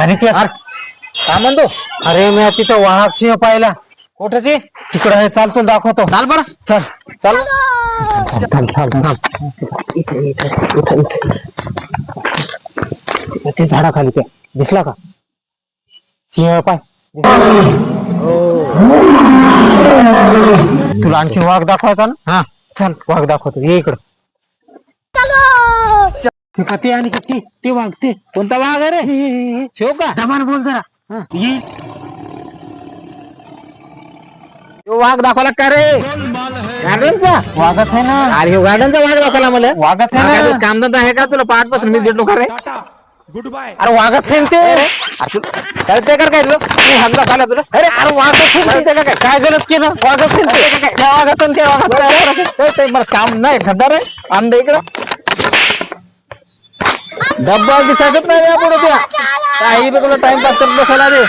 आणि ते काय म्हणतो? अरे मी तिथं वाघ सिंह पाहिला. कुठेची? तिकडे आहे, चालतो दाखवतो. चाल बरं. चल चाल. थांब थांब थांब. इथे इथे इथे इथे ते झाडाखाली ते दिसला का सिंह पाय. तुला आणखी वाघ दाखवायचा ना? हा चल वाघ दाखवतो, ये इकडं. ते आणि ते वाघ ते कोणता वाघ आहे रे? शिव का? दमान बोल जरा. ये तो वाघ दाखवला का रे? गार्डनचा? वाघच आहे ना. अरे ह्यो गार्डनचा वाघ दाखवला मला. वाघच आहे काय ना. तू कामधंदा आहे का तुला? पाठपासून मी भेटलो का रे? Good bye. अरे वाघच आहे ना ते. अरे ते कर काय तुला? तू हमला खाला तुला? अरे वाघच आहे ना ते. काय गलत केलं? वाघच आहे ना ते. त्या वाघाचं त्या वाघाचं. ते मला काम नाही धंदा रे. आंबे इकडं डब्बा दिसायचंच नाही या पुढे त्या काही बी तुला टाइमपास करत बसायला रे.